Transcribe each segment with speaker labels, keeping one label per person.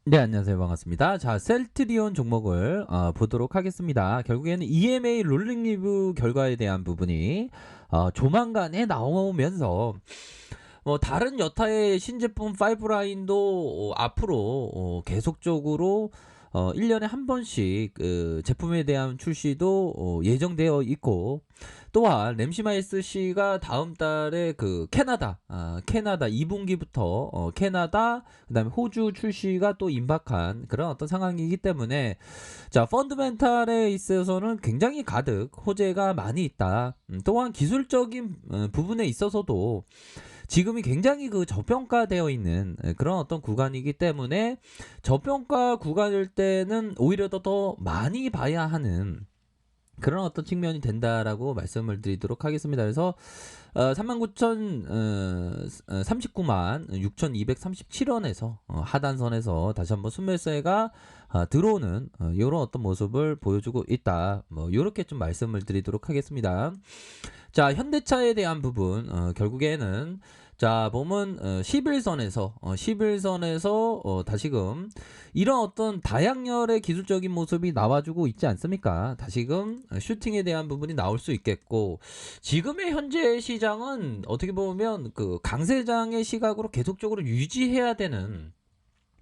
Speaker 1: 네, 안녕하세요. 반갑습니다. 자, 셀트리온 종목을 보도록 하겠습니다. 결국에는 EMA 롤링 리뷰 결과에 대한 부분이 조만간에 나오면서 다른 여타의 신제품 파이프라인도 앞으로 계속적으로 1년에 한 번씩 그 제품에 대한 출시도 예정되어 있고, 또한 램시마 SC가 다음 달에 그 캐나다 2분기부터 캐나다 그다음에 호주 출시가 또 임박한 그런 어떤 상황이기 때문에, 자, 펀드멘탈에 있어서는 굉장히 가득 호재가 많이 있다. 또한 기술적인 부분에 있어서도 지금이 굉장히 그 저평가되어 있는 그런 어떤 구간이기 때문에, 저평가 구간일 때는 오히려 더 많이 봐야 하는 그런 어떤 측면이 된다라고 말씀을 드리도록 하겠습니다. 그래서 39만 6,237원에서 하단선에서 다시 한번 순매수가 들어오는 이런 어떤 모습을 보여주고 있다. 뭐 이렇게 좀 말씀을 드리도록 하겠습니다. 자, 현대차에 대한 부분, 결국에는 자 보면 11선에서 다시금 이런 어떤 다양열의 기술적인 모습이 나와주고 있지 않습니까? 다시금 슈팅에 대한 부분이 나올 수 있겠고, 지금의 현재 시장은 어떻게 보면 그 강세장의 시각으로 계속적으로 유지해야 되는,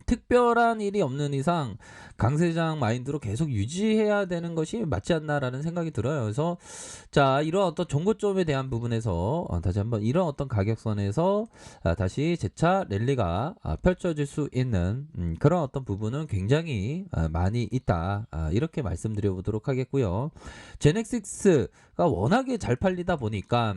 Speaker 1: 특별한 일이 없는 이상 강세장 마인드로 계속 유지해야 되는 것이 맞지 않나라는 생각이 들어요. 그래서 자, 이런 어떤 종고점에 대한 부분에서 다시 한번 이런 어떤 가격선에서 다시 재차 랠리가 펼쳐질 수 있는 그런 어떤 부분은 굉장히 많이 있다. 이렇게 말씀드려 보도록 하겠고요. 제넥시스가 워낙에 잘 팔리다 보니까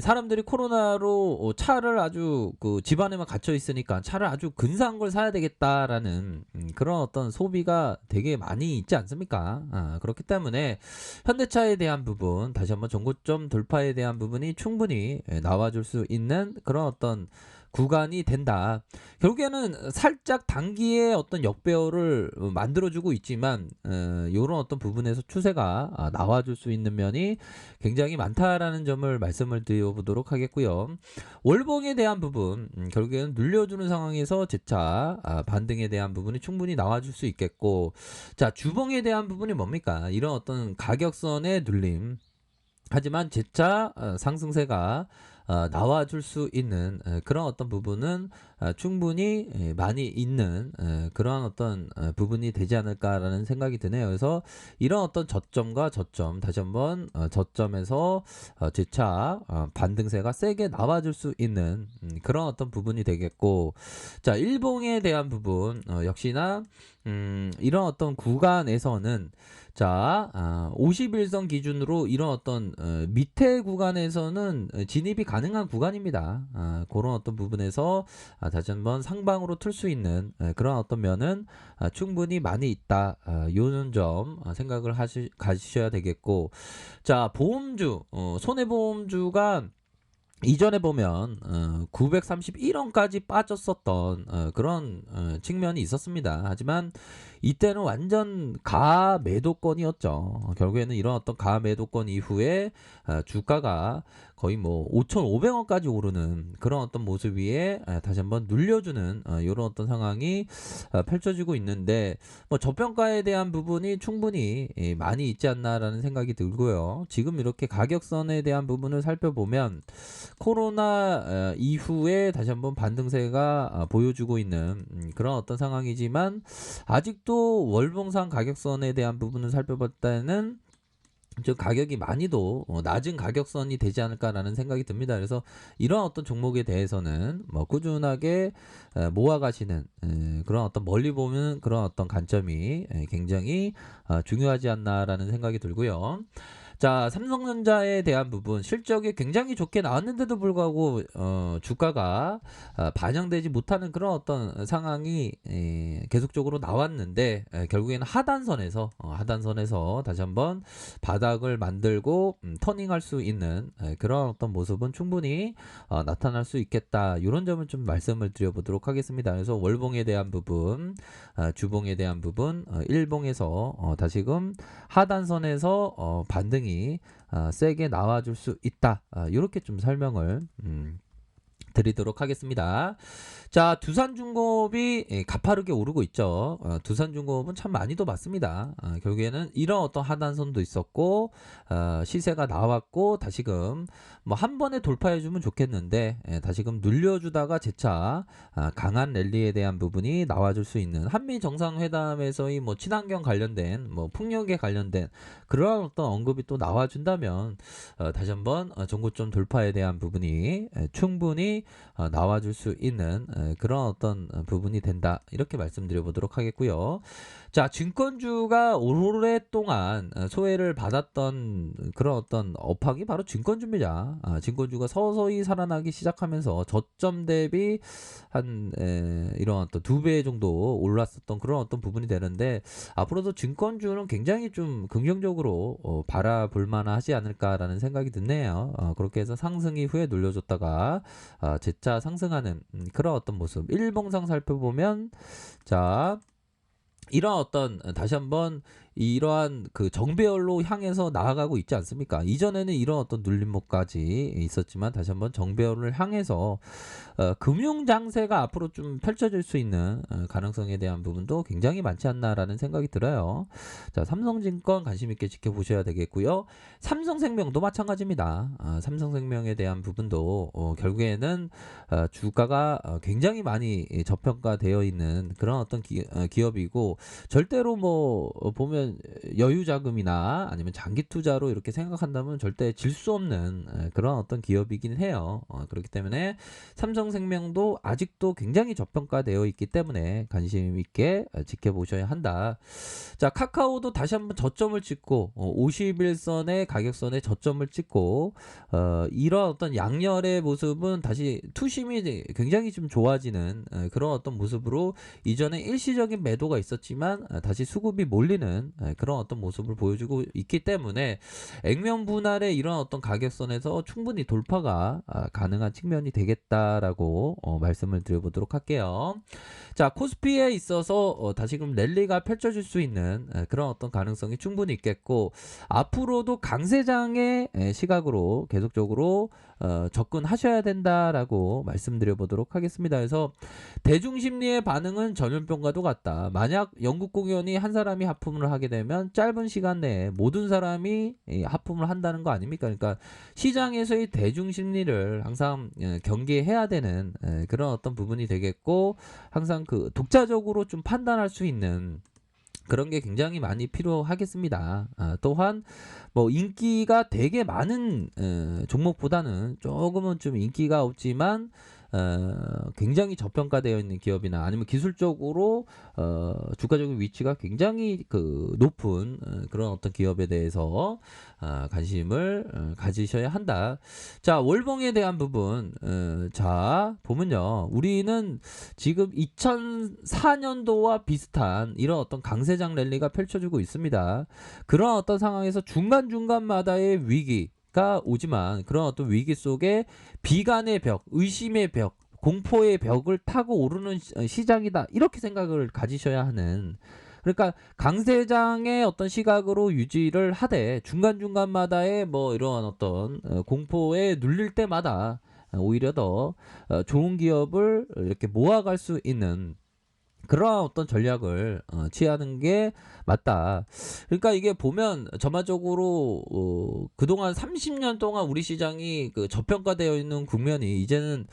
Speaker 1: 사람들이 코로나로 차를 아주 그 집안에만 갇혀 있으니까 차를 아주 근사한 걸 사야 되겠다라는 그런 어떤 소비가 되게 많이 있지 않습니까? 그렇기 때문에 현대차에 대한 부분, 다시 한번 정고점 돌파에 대한 부분이 충분히 나와줄 수 있는 그런 어떤 구간이 된다. 결국에는 살짝 단기에 어떤 역배열을 만들어주고 있지만, 이런 어떤 부분에서 추세가 나와줄 수 있는 면이 굉장히 많다라는 점을 말씀을 드려보도록 하겠고요. 월봉에 대한 부분, 결국에는 눌려주는 상황에서 재차 반등에 대한 부분이 충분히 나와줄 수 있겠고, 자, 주봉에 대한 부분이 뭡니까? 이런 어떤 가격선의 눌림, 하지만 재차 상승세가 나와줄 수 있는 그런 어떤 부분은 충분히 많이 있는 그런 어떤 부분이 되지 않을까라는 생각이 드네요. 그래서 이런 어떤 저점과 저점, 다시 한번 저점에서 재차 반등세가 세게 나와줄 수 있는 그런 어떤 부분이 되겠고, 자, 일봉에 대한 부분 역시나 이런 어떤 구간에서는, 자, 51선 기준으로 이런 어떤 밑에 구간에서는 진입이 가능한 구간입니다. 그런 어떤 부분에서 다시 한번 상방으로 틀 수 있는 그런 어떤 면은 충분히 많이 있다. 요런 점 생각을 가지셔야 되겠고, 자, 보험주, 손해보험주가 이전에 보면 931원까지 빠졌었던 그런 측면이 있었습니다. 하지만 이때는 완전 가매도권이었죠. 결국에는 이런 어떤 가매도권 이후에 주가가 거의 뭐 5,500원까지 오르는 그런 어떤 모습 위에 다시 한번 눌려주는 이런 어떤 상황이 펼쳐지고 있는데, 뭐 저평가에 대한 부분이 충분히 많이 있지 않나라는 생각이 들고요. 지금 이렇게 가격선에 대한 부분을 살펴보면 코로나 이후에 다시 한번 반등세가 보여주고 있는 그런 어떤 상황이지만, 아직도 월봉상 가격선에 대한 부분을 살펴볼 때는 저 가격이 많이도 낮은 가격선이 되지 않을까라는 생각이 듭니다. 그래서 이런 어떤 종목에 대해서는 뭐 꾸준하게 모아가시는 그런 어떤 멀리 보면 그런 어떤 관점이 굉장히 중요하지 않나라는 생각이 들고요. 자, 삼성전자에 대한 부분 실적이 굉장히 좋게 나왔는데도 불구하고 주가가 반영되지 못하는 그런 어떤 상황이 계속적으로 나왔는데, 결국에는 하단선에서 다시 한번 바닥을 만들고 터닝할 수 있는 그런 어떤 모습은 충분히 나타날 수 있겠다. 이런 점을 좀 말씀을 드려보도록 하겠습니다. 그래서 월봉에 대한 부분, 주봉에 대한 부분, 일봉에서 다시금 하단선에서 반등이 세게 나와줄 수 있다. 이렇게 좀 설명을 드리도록 하겠습니다. 자, 두산중공업이 가파르게 오르고 있죠. 두산중공업은 참 많이도 맞습니다. 결국에는 이런 어떤 하단선도 있었고 시세가 나왔고 다시금 뭐 한 번에 돌파해주면 좋겠는데 다시금 눌려주다가 재차 강한 랠리에 대한 부분이 나와줄 수 있는 한미 정상회담에서의 뭐 친환경 관련된 뭐 풍력에 관련된 그러한 어떤 언급이 또 나와준다면 다시 한번 전고점 돌파에 대한 부분이 충분히 나와줄 수 있는 그런 어떤 부분이 된다 이렇게 말씀드려 보도록 하겠고요. 자, 증권주가 오랫동안 소외를 받았던 그런 어떤 업황이 바로 증권주입니다. 증권주가 서서히 살아나기 시작하면서 저점 대비 한 이런 어떤 2배 정도 올랐었던 그런 어떤 부분이 되는데 앞으로도 증권주는 굉장히 좀 긍정적으로 바라볼 만하지 않을까라는 생각이 드네요. 그렇게 해서 상승 이후에 눌려줬다가 재차 상승하는 그런 어떤 모습. 일봉상 살펴보면 자, 이런 어떤 다시 한번 이러한 그 정배열로 향해서 나아가고 있지 않습니까? 이전에는 이런 어떤 눌림목까지 있었지만 다시 한번 정배열을 향해서 금융 장세가 앞으로 좀 펼쳐질 수 있는 가능성에 대한 부분도 굉장히 많지 않나라는 생각이 들어요. 자, 삼성증권 관심 있게 지켜보셔야 되겠고요. 삼성생명도 마찬가지입니다. 삼성생명에 대한 부분도 결국에는 주가가 굉장히 많이 저평가되어 있는 그런 어떤 기업이고 절대로 뭐 보면 여유 자금이나 아니면 장기 투자로 이렇게 생각한다면 절대 질 수 없는 그런 어떤 기업이긴 해요. 그렇기 때문에 삼성생명도 아직도 굉장히 저평가되어 있기 때문에 관심 있게 지켜보셔야 한다. 자, 카카오도 다시 한번 저점을 찍고 51선의 가격선에 저점을 찍고 이런 어떤 양열의 모습은 다시 투심이 굉장히 좀 좋아지는 그런 어떤 모습으로 이전에 일시적인 매도가 있었지만 다시 수급이 몰리는 그런 어떤 모습을 보여주고 있기 때문에 액면 분할의 이런 어떤 가격선에서 충분히 돌파가 가능한 측면이 되겠다라고 말씀을 드려보도록 할게요. 자, 코스피에 있어서 다시금 랠리가 펼쳐질 수 있는 그런 어떤 가능성이 충분히 있겠고 앞으로도 강세장의 시각으로 계속적으로 접근하셔야 된다라고 말씀드려 보도록 하겠습니다. 그래서 대중심리의 반응은 전염병과도 같다. 만약 영국 공연이 한 사람이 하품을 하게 되면 짧은 시간 내에 모든 사람이 하품을 한다는 거 아닙니까? 그러니까 시장에서의 대중심리를 항상 경계해야 되는 그런 어떤 부분이 되겠고 항상 그 독자적으로 좀 판단할 수 있는 그런 게 굉장히 많이 필요하겠습니다. 또한 뭐 인기가 되게 많은 종목보다는 조금은 좀 인기가 없지만 굉장히 저평가되어 있는 기업이나 아니면 기술적으로 주가적인 위치가 굉장히 그 높은 그런 어떤 기업에 대해서 관심을 가지셔야 한다. 자, 월봉에 대한 부분 자 보면요, 우리는 지금 2004년도와 비슷한 이런 어떤 강세장 랠리가 펼쳐지고 있습니다. 그런 어떤 상황에서 중간중간마다의 위기가 오지만 그런 어떤 위기 속에 비관의 벽, 의심의 벽, 공포의 벽을 타고 오르는 시장이다 이렇게 생각을 가지셔야 하는, 그러니까 강세장의 어떤 시각으로 유지를 하되 중간중간마다의 뭐 이러한 어떤 공포에 눌릴 때마다 오히려 더 좋은 기업을 이렇게 모아갈 수 있는 그러한 어떤 전략을 취하는 게 맞다. 그러니까 이게 보면 전반적으로 그동안 30년 동안 우리 시장이 그 저평가되어 있는 국면이 이제는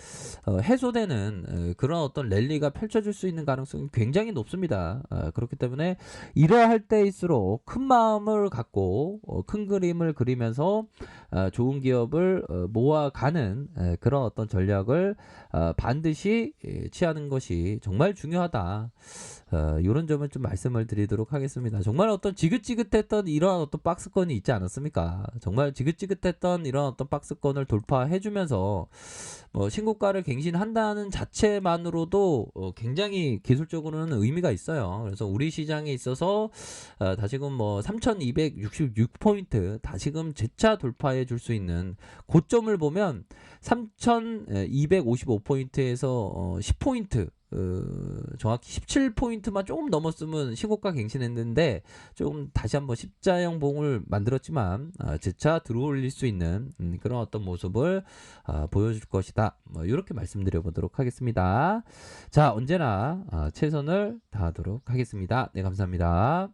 Speaker 1: 해소되는 그런 어떤 랠리가 펼쳐질 수 있는 가능성이 굉장히 높습니다. 그렇기 때문에 이러할 때일수록 큰 마음을 갖고 큰 그림을 그리면서 좋은 기업을 모아가는 그런 어떤 전략을 반드시 취하는 것이 정말 중요하다. 이런 점을 좀 말씀을 드리도록 하겠습니다. 정말 어떤 지긋지긋했던 이러한 어떤 박스권이 있지 않았습니까? 정말 지긋지긋했던 이런 어떤 박스권을 돌파해주면서 뭐 신고가를 갱신한다는 자체만으로도 굉장히 기술적으로는 의미가 있어요. 그래서 우리 시장에 있어서 다시금 뭐 3266포인트 다시금 재차 돌파해 줄 수 있는 고점을 보면 3255포인트에서 10포인트 정확히 17포인트만 조금 넘었으면 신고가 갱신했는데 조금 다시 한번 십자형 봉을 만들었지만 재차 들어올릴 수 있는 그런 어떤 모습을 보여줄 것이다. 뭐 이렇게 말씀드려 보도록 하겠습니다. 자, 언제나 최선을 다하도록 하겠습니다. 네, 감사합니다.